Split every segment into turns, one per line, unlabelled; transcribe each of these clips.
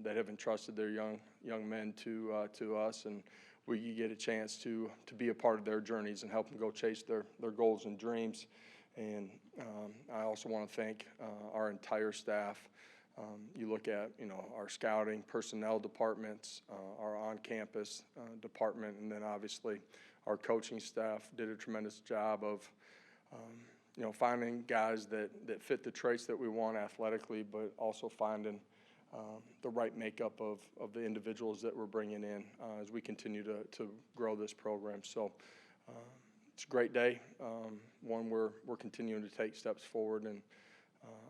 that have entrusted their young men to us, and we get a chance to be a part of their journeys and help them go chase their goals and dreams. And I also want to thank our entire staff. You look at, our scouting, personnel departments, our on-campus department, and then obviously our coaching staff did a tremendous job of, finding guys that fit the traits that we want athletically, but also finding the right makeup of the individuals that we're bringing in as we continue to grow this program. So it's a great day, one where we're continuing to take steps forward, and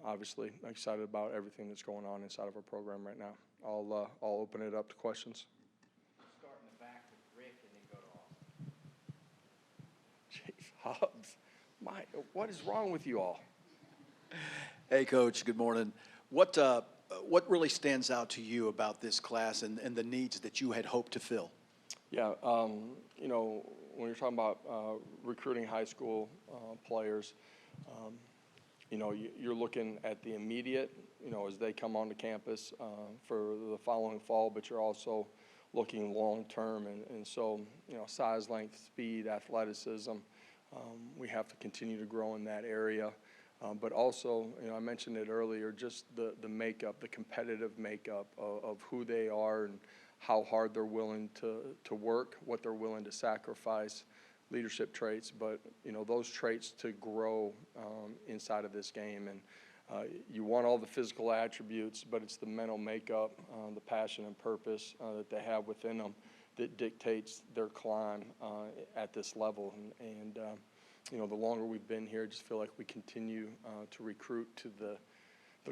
obviously excited about everything that's going on inside of our program right now. I'll open it up to questions.
Start in the back with Rick and then go to Austin.
Chief Hubbs, what is wrong with you all?
Hey, Coach. Good morning. What really stands out to you about this class and the needs that you had hoped to fill?
Yeah, when you're talking about recruiting high school players, you're looking at the immediate, as they come onto campus for the following fall, but you're also looking long-term. And so, size, length, speed, athleticism, we have to continue to grow in that area. But also, I mentioned it earlier, just the makeup, the competitive makeup of who they are and how hard they're willing to work, what they're willing to sacrifice, leadership traits, but, those traits to grow inside of this game. And you want all the physical attributes, but it's the mental makeup, the passion and purpose that they have within them that dictates their climb at this level. And the longer we've been here, I just feel like we continue to recruit to the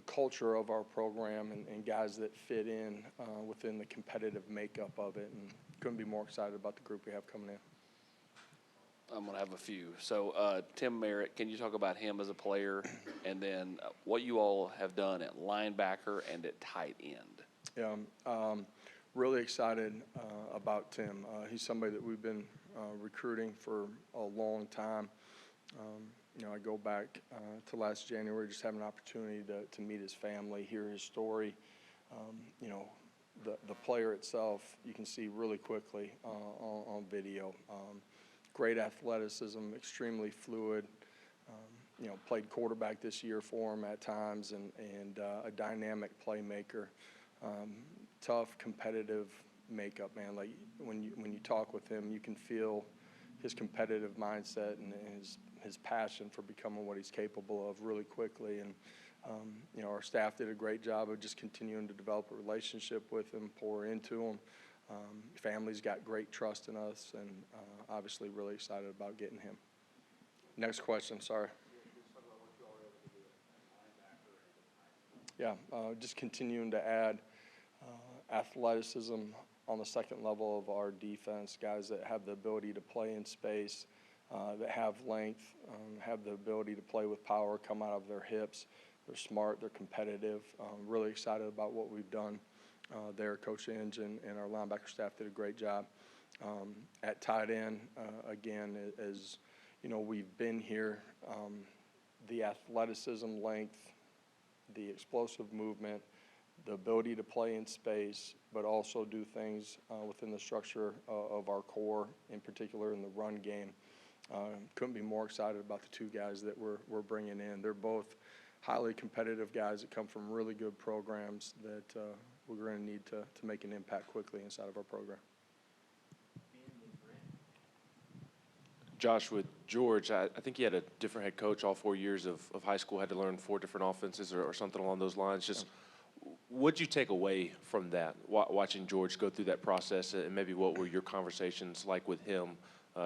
culture of our program and guys that fit in within the competitive makeup of it, and couldn't be more excited about the group we have coming in.
I'm going to have a few. So, Tim Merritt, can you talk about him as a player, and then what you all have done at linebacker and at tight end?
Yeah, really excited about Tim. He's somebody that we've been recruiting for a long time. I go back to last January, just having an opportunity to meet his family, hear his story. The player itself, you can see really quickly on video. Great athleticism, extremely fluid. Played quarterback this year for him at times, and a dynamic playmaker. Tough, competitive makeup, man. Like when you talk with him, you can feel his competitive mindset and his passion for becoming what he's capable of really quickly. And our staff did a great job of just continuing to develop a relationship with him, pour into him. Family's got great trust in us, and obviously really excited about getting him. Next question, sorry. Yeah, just continuing to add athleticism on the second level of our defense, guys that have the ability to play in space, that have length, have the ability to play with power, come out of their hips. They're smart, they're competitive. Really excited about what we've done there. Coach Inge and our linebacker staff did a great job. At tight end, again, as we've been here, the athleticism, length, the explosive movement, the ability to play in space, but also do things within the structure of our core, in particular in the run game. Couldn't be more excited about the two guys that we're bringing in. They're both highly competitive guys that come from really good programs that we're going to need to make an impact quickly inside of our program.
Josh, with George, I think he had a different head coach all 4 years of high school, had to learn 4 different offenses or something along those lines. Just what'd you take away from that, watching George go through that process, and maybe what were your conversations like with him,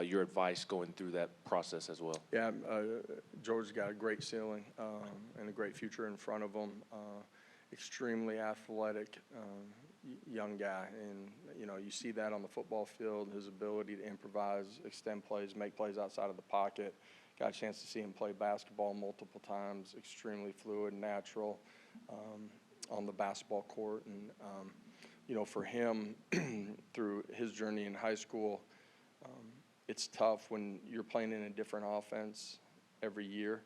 your advice going through that process as well? Yeah,
George's got a great ceiling and a great future in front of him. Extremely athletic young guy, and you see that on the football field, his ability to improvise, extend plays, make plays outside of the pocket. Got a chance to see him play basketball multiple times, extremely fluid, natural on the basketball court. And for him, through his journey in high school, it's tough when you're playing in a different offense every year,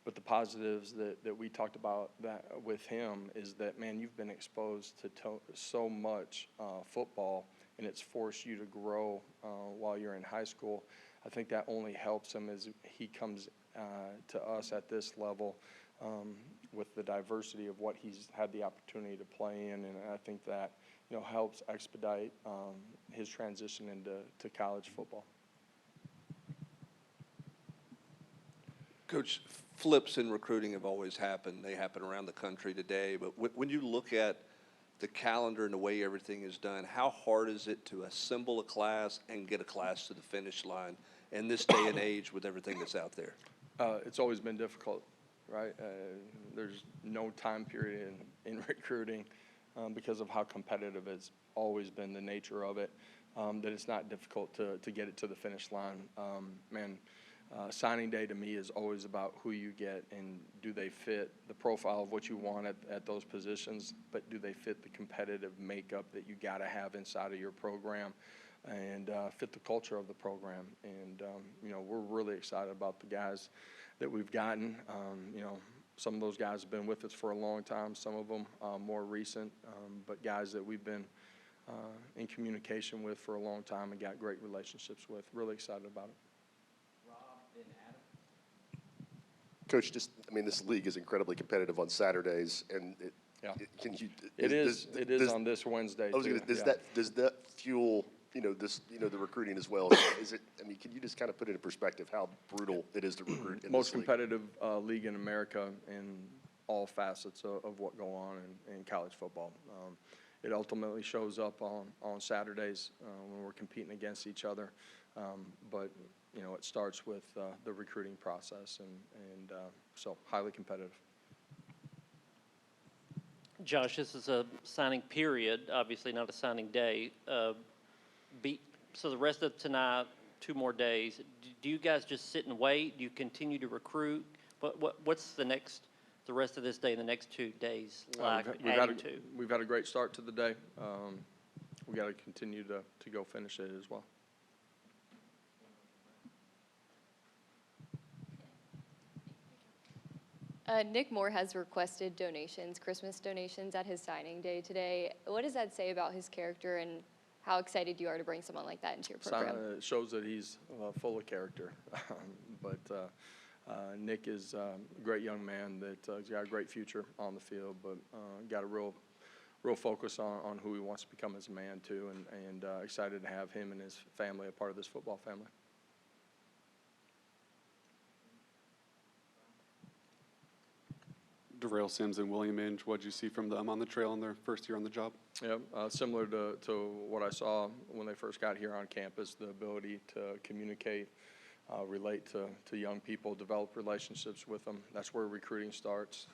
But the positives that we talked about that with him is that, man, you've been exposed to so much football, and it's forced you to grow while you're in high school. I think that only helps him as he comes to us at this level with the diversity of what he's had the opportunity to play in, and I think that, you know, helps expedite his transition into college football.
Coach, flips in recruiting have always happened. They happen around the country today. But when you look at the calendar and the way everything is done, how hard is it to assemble a class and get a class to the finish line in this day and age with everything that's out there?
It's always been difficult, right? There's no time period in recruiting because of how competitive it's always been the nature of it, that it's not difficult to get it to the finish line. Signing day to me is always about who you get and do they fit the profile of what you want at those positions, but do they fit the competitive makeup that you got to have inside of your program and fit the culture of the program. And, you know, we're really excited about the guys that we've gotten. You know, some of those guys have been with us for a long time, some of them more recent, but guys that we've been in communication with for a long time and got great relationships with. Really excited about it.
Coach, this league is incredibly competitive on Saturdays, and
It is on this Wednesday.
Does that fuel, the recruiting as well? Can you just kind of put it in perspective how brutal it is to recruit in
Most
this league?
competitive league in America in all facets of what go on in college football. It ultimately shows up on Saturdays when we're competing against each other, but you know, it starts with the recruiting process, and so highly competitive.
Josh, this is a signing period, obviously not a signing day. So the rest of tonight, 2 more days, do you guys just sit and wait? Do you continue to recruit? What's the rest of this day, the next 2 days like adding to?
We've had a great start to the day. We got to continue to go finish it as well.
Nick Moore has requested donations, Christmas donations at his signing day today. What does that say about his character and how excited you are to bring someone like that into your program?
It shows that he's full of character. But Nick is a great young man that's got a great future on the field, but got a real focus on who he wants to become as a man too, and excited to have him and his family a part of this football family.
Darrell Sims and William Inge, what did you see from them on the trail in their first year on the job?
Yeah, similar to what I saw when they first got here on campus, the ability to communicate, relate to young people, develop relationships with them. That's where recruiting starts.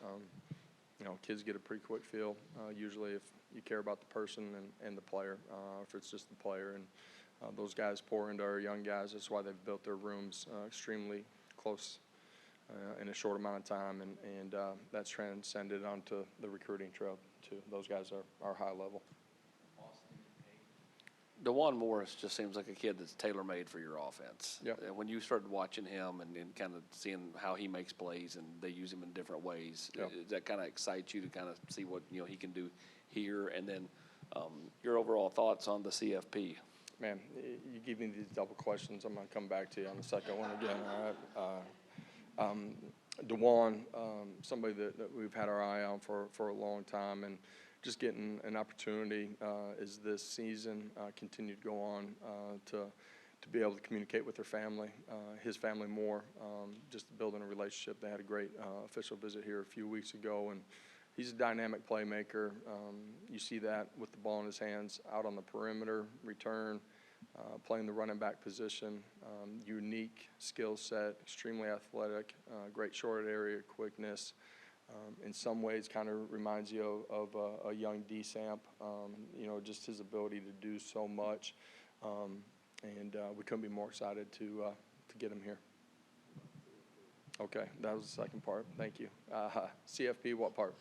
You know, kids get a pretty quick feel, usually if you care about the person and the player, if it's just the player. And those guys pour into our young guys. That's why they've built their rooms extremely close in a short amount of time, and that's transcended onto the recruiting trail too. Those guys are high level.
DeJuan Morris just seems like a kid that's tailor-made for your offense.
Yep.
When you started watching him and kind of seeing how he makes plays and they use him in different ways,
Yep.
Does that kind of excite you to kind of see what he can do here? And then your overall thoughts on the CFP?
Man, you give me these double questions. I'm going to come back to you on the second one again. All right. DeJuan, somebody that we've had our eye on for a long time, and just getting an opportunity as this season continued to go on to be able to communicate with their family, his family more, just building a relationship. They had a great official visit here a few weeks ago, and he's a dynamic playmaker. You see that with the ball in his hands, out on the perimeter, return, playing the running back position, unique skill set, extremely athletic, great short area quickness. In some ways kind of reminds you of a young DeSamp, just his ability to do so much. And we couldn't be more excited to get him here. Okay, that was the second part. Thank you. CFP, what part?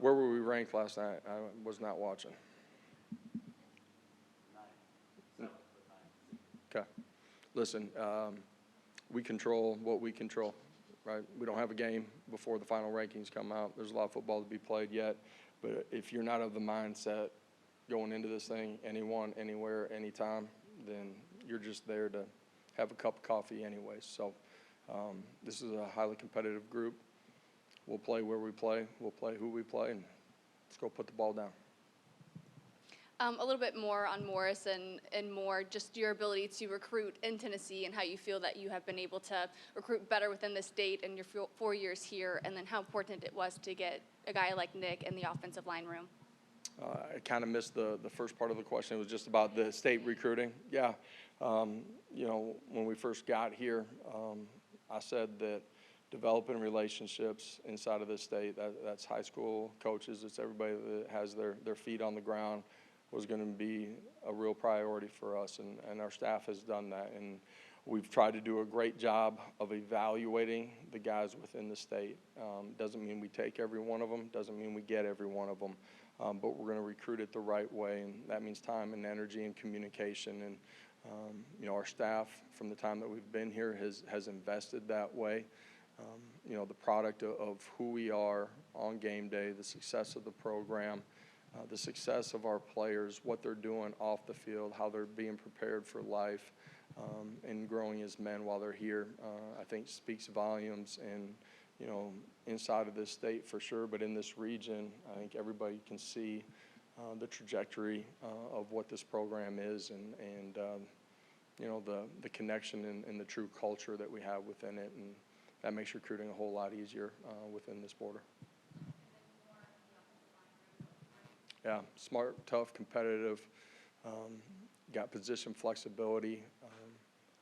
Where were we ranked last night? I was not watching. Okay. Listen, we control what we control, right? We don't have a game before the final rankings come out. There's a lot of football to be played yet. But if you're not of the mindset going into this thing, anyone, anywhere, anytime, then you're just there to have a cup of coffee anyways. So this is a highly competitive group. We'll play where we play. We'll play who we play, and let's go put the ball down.
A little bit more on Morris and more just your ability to recruit in Tennessee and how you feel that you have been able to recruit better within the state in your 4 years here, and then how important it was to get a guy like Nick in the offensive line room.
I kind of missed the first part of the question. It was just about the state recruiting. Yeah, you know, when we first got here, I said that developing relationships inside of the state, that's high school coaches, it's everybody that has their feet on the ground, was going to be a real priority for us, and our staff has done that. And we've tried to do a great job of evaluating the guys within the state. Doesn't mean we take every one of them, doesn't mean we get every one of them, but we're going to recruit it the right way, and that means time and energy and communication. And you know, our staff, from the time that we've been here, has invested that way. You know, the product of who we are on game day, the success of the program, the success of our players, what they're doing off the field, how they're being prepared for life, and growing as men while they're here, I think speaks volumes. And, you know, inside of this state for sure, but in this region, I think everybody can see the trajectory of what this program is, and you know, the connection and the true culture that we have within it, and that makes recruiting a whole lot easier within this border. Yeah, smart, tough, competitive, got position flexibility.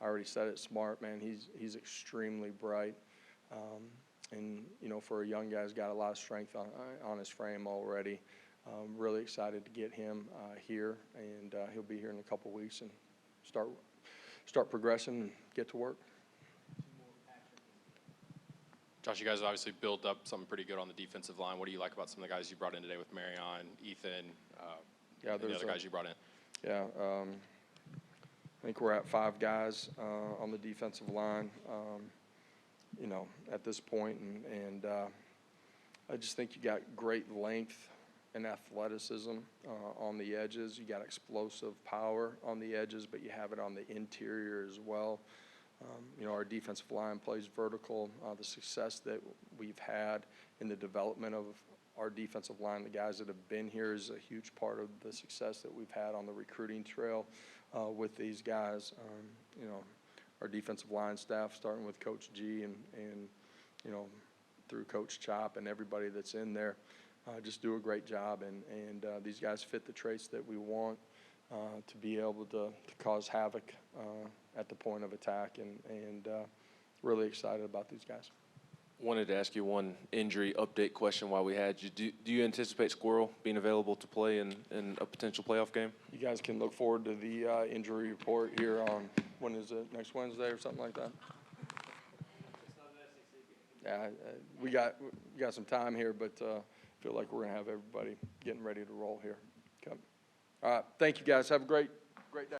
I already said it, smart, man. He's extremely bright. And, you know, for a young guy, he's got a lot of strength on his frame already. Really excited to get him here, and he'll be here in a couple weeks and start progressing and get to work.
Josh, you guys obviously built up something pretty good on the defensive line. What do you like about some of the guys you brought in today with Marion, Ethan, and the other guys you brought in?
Yeah, I think we're at 5 guys on the defensive line, you know, at this point, and I just think you got great length and athleticism on the edges. You got explosive power on the edges, but you have it on the interior as well. You know, our defensive line plays vertical. The success that we've had in the development of our defensive line, the guys that have been here, is a huge part of the success that we've had on the recruiting trail with these guys. You know, our defensive line staff, starting with Coach G and you know, through Coach Chop and everybody that's in there, just do a great job. And these guys fit the traits that we want to be able to cause havoc at the point of attack, and really excited about these guys.
Wanted to ask you one injury update question while we had you. Do you anticipate Squirrel being available to play in a potential playoff game?
You guys can look forward to the injury report here on, when is it, next Wednesday or something like that? Yeah, we got some time here, but feel like we're going to have everybody getting ready to roll here. Okay. All right, thank you guys. Have a great day.